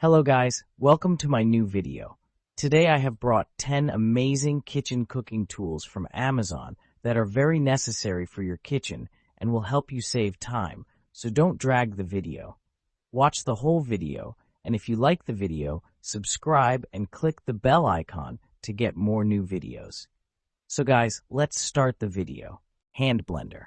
Hello guys, welcome to my new video. Today I have brought 10 amazing kitchen cooking tools from Amazon that are very necessary for your kitchen and will help you save time, so don't drag the video. Watch the whole video, and if you like the video, subscribe and click the bell icon to get more new videos. So guys, let's start the video. Hand blender.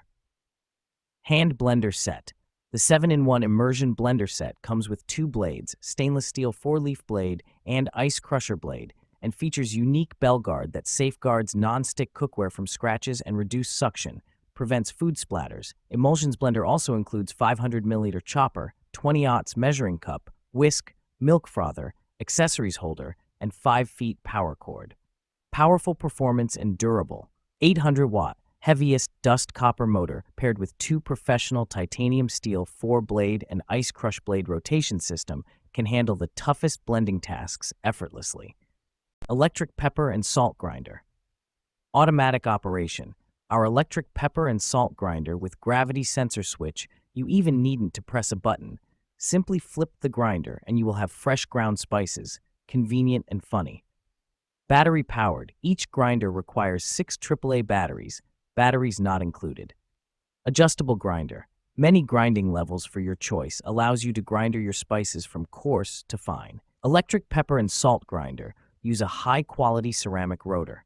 Hand blender set. The 7-in-1 immersion blender set comes with 2 blades, stainless steel 4-leaf blade and ice crusher blade, and features unique bell guard that safeguards non-stick cookware from scratches and reduced suction, prevents food splatters. Emulsions blender also includes 500 milliliter chopper, 20-aughts measuring cup, whisk, milk frother, accessories holder, and 5 feet power cord. Powerful performance and durable. 800-watt. Heaviest dust copper motor paired with 2 professional titanium steel 4-blade and ice crush blade rotation system can handle the toughest blending tasks effortlessly. Electric pepper and salt grinder. Automatic operation. Our electric pepper and salt grinder with gravity sensor switch, you even needn't to press a button. Simply flip the grinder and you will have fresh ground spices, convenient and funny. Battery powered. Each grinder requires 6 AAA batteries. Batteries not included. Adjustable grinder. Many grinding levels for your choice allows you to grind your spices from coarse to fine. Electric pepper and salt grinder. Use a high-quality ceramic rotor.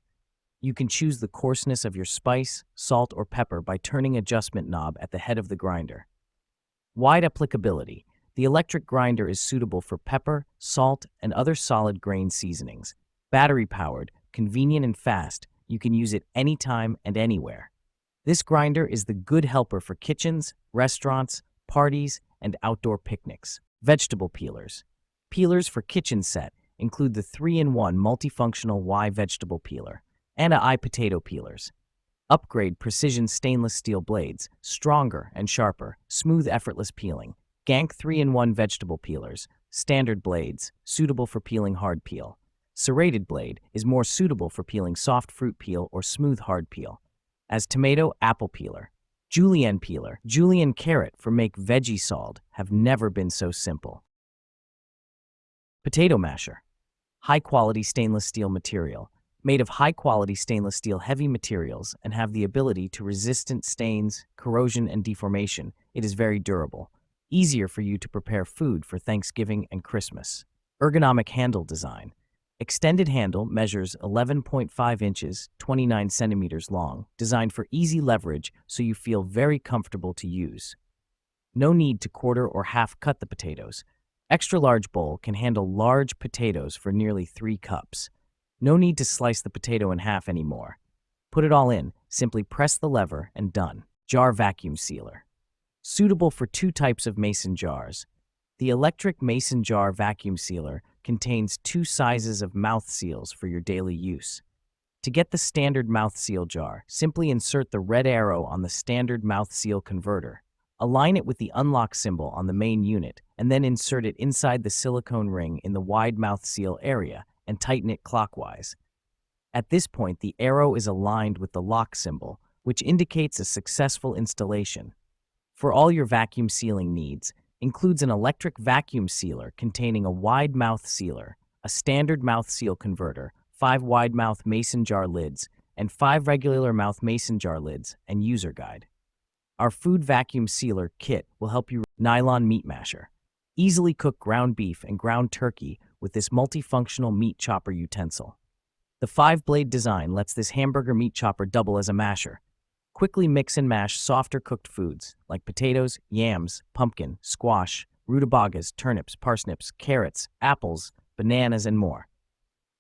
You can choose the coarseness of your spice, salt, or pepper by turning adjustment knob at the head of the grinder. Wide applicability. The electric grinder is suitable for pepper, salt, and other solid grain seasonings. Battery-powered, convenient and fast. You can use it anytime and anywhere. This grinder is the good helper for kitchens, restaurants, parties, and outdoor picnics. Vegetable peelers. Peelers for kitchen set include the 3-in-1 multifunctional Y vegetable peeler and I potato peelers. Upgrade precision stainless steel blades, stronger and sharper, smooth effortless peeling. Gank 3-in-1 vegetable peelers, standard blades, suitable for peeling hard peel. Serrated blade is more suitable for peeling soft fruit peel or smooth hard peel. As tomato apple peeler. Julienne peeler, julienne carrot for make veggie salt have never been so simple. Potato masher. High-quality stainless steel material. Made of high-quality stainless steel heavy materials and have the ability to resistant stains, corrosion, and deformation. It is very durable. Easier for you to prepare food for Thanksgiving and Christmas. Ergonomic handle design. Extended handle measures 11.5 inches, 29 centimeters long, designed for easy leverage so you feel very comfortable to use. No need to quarter or half cut the potatoes. Extra large bowl can handle large potatoes for nearly 3 cups. No need to slice the potato in half anymore. Put it all in, simply press the lever and done. Jar vacuum sealer. Suitable for 2 types of mason jars. The electric mason jar vacuum sealer contains 2 sizes of mouth seals for your daily use. To get the standard mouth seal jar, simply insert the red arrow on the standard mouth seal converter. Align it with the unlock symbol on the main unit, and then insert it inside the silicone ring in the wide mouth seal area and tighten it clockwise. At this point, the arrow is aligned with the lock symbol, which indicates a successful installation. For all your vacuum sealing needs, includes an electric vacuum sealer containing a wide mouth sealer, a standard mouth seal converter, 5 wide mouth mason jar lids, and 5 regular mouth mason jar lids, and user guide. Our food vacuum sealer kit will help you. Nylon meat masher. Easily cook ground beef and ground turkey with this multifunctional meat chopper utensil. The 5-blade design lets this hamburger meat chopper double as a masher. Quickly mix and mash softer cooked foods like potatoes, yams, pumpkin, squash, rutabagas, turnips, parsnips, carrots, apples, bananas, and more.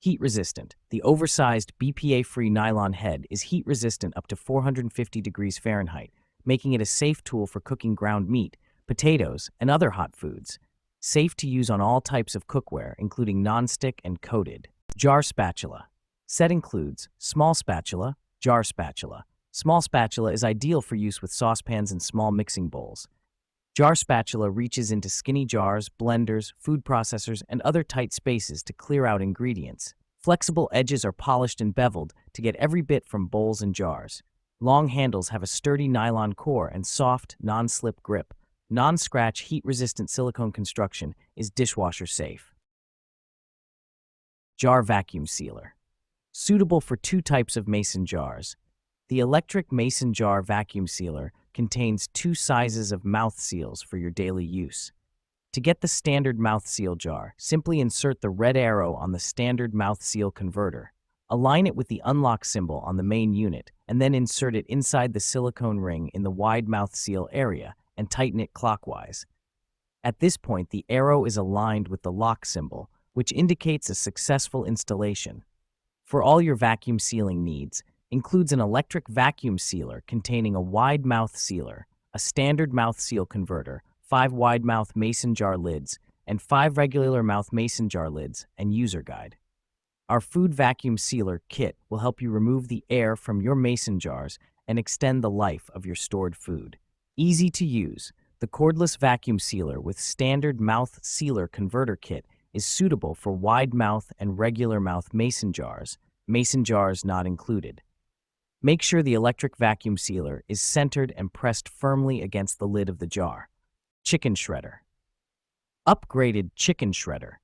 Heat resistant. The oversized BPA-free nylon head is heat resistant up to 450 degrees Fahrenheit, making it a safe tool for cooking ground meat, potatoes, and other hot foods. Safe to use on all types of cookware, including non-stick and coated. Jar spatula. Set includes small spatula, jar spatula. Small spatula is ideal for use with saucepans and small mixing bowls. Jar spatula reaches into skinny jars, blenders, food processors, and other tight spaces to clear out ingredients. Flexible edges are polished and beveled to get every bit from bowls and jars. Long handles have a sturdy nylon core and soft, non-slip grip. Non-scratch, heat-resistant silicone construction is dishwasher safe. Jar vacuum sealer. Suitable for two types of mason jars. The electric mason jar vacuum sealer contains two sizes of mouth seals for your daily use. To get the standard mouth seal jar, simply insert the red arrow on the standard mouth seal converter. Align it with the unlock symbol on the main unit, and then insert it inside the silicone ring in the wide mouth seal area and tighten it clockwise. At this point, the arrow is aligned with the lock symbol, which indicates a successful installation. For all your vacuum sealing needs, includes an electric vacuum sealer containing a wide mouth sealer, a standard mouth seal converter, 5 wide mouth mason jar lids, and 5 regular mouth mason jar lids, and user guide. Our food vacuum sealer kit will help you remove the air from your mason jars and extend the life of your stored food. Easy to use, the cordless vacuum sealer with standard mouth sealer converter kit is suitable for wide mouth and regular mouth mason jars not included. Make sure the electric vacuum sealer is centered and pressed firmly against the lid of the jar. Chicken shredder. Upgraded chicken shredder.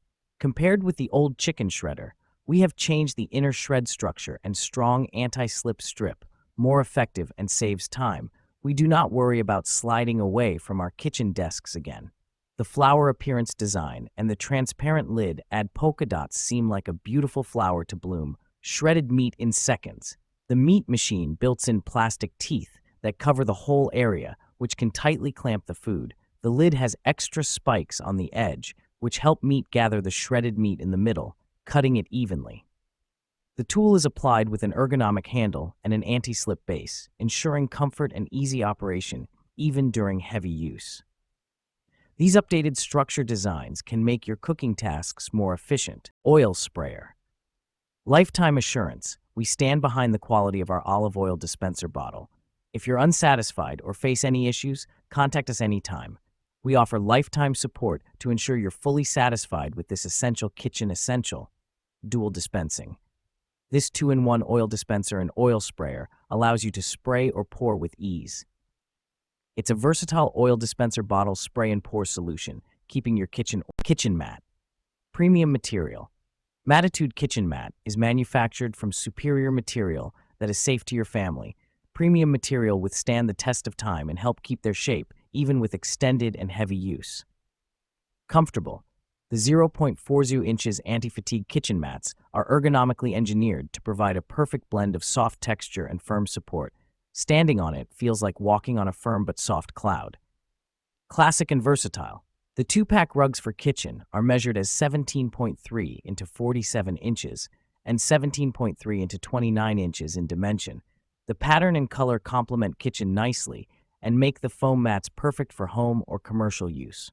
Compared with the old chicken shredder, we have changed the inner shred structure and strong anti-slip strip, more effective and saves time. We do not worry about sliding away from our kitchen desks again. The flower appearance design and the transparent lid add polka dots seem like a beautiful flower to bloom. Shredded meat in seconds. The meat machine built-in plastic teeth that cover the whole area, which can tightly clamp the food. The lid has extra spikes on the edge, which help meat gather the shredded meat in the middle, cutting it evenly. The tool is applied with an ergonomic handle and an anti-slip base, ensuring comfort and easy operation even during heavy use. These updated structure designs can make your cooking tasks more efficient. Oil sprayer. Lifetime assurance. We stand behind the quality of our olive oil dispenser bottle. If you're unsatisfied or face any issues, contact us anytime. We offer lifetime support to ensure you're fully satisfied with this essential kitchen essential. Dual dispensing. This 2-in-1 oil dispenser and oil sprayer allows you to spray or pour with ease. It's a versatile oil dispenser bottle spray and pour solution, keeping your kitchen mat. Premium material. Matitude Kitchen Mat is manufactured from superior material that is safe to your family. Premium material withstand the test of time and help keep their shape, even with extended and heavy use. Comfortable. The 0.40 inches anti-fatigue kitchen mats are ergonomically engineered to provide a perfect blend of soft texture and firm support. Standing on it feels like walking on a firm but soft cloud. Classic and versatile. The 2-pack rugs for kitchen are measured as 17.3 into 47 inches and 17.3 into 29 inches in dimension. The pattern and color complement kitchen nicely and make the foam mats perfect for home or commercial use.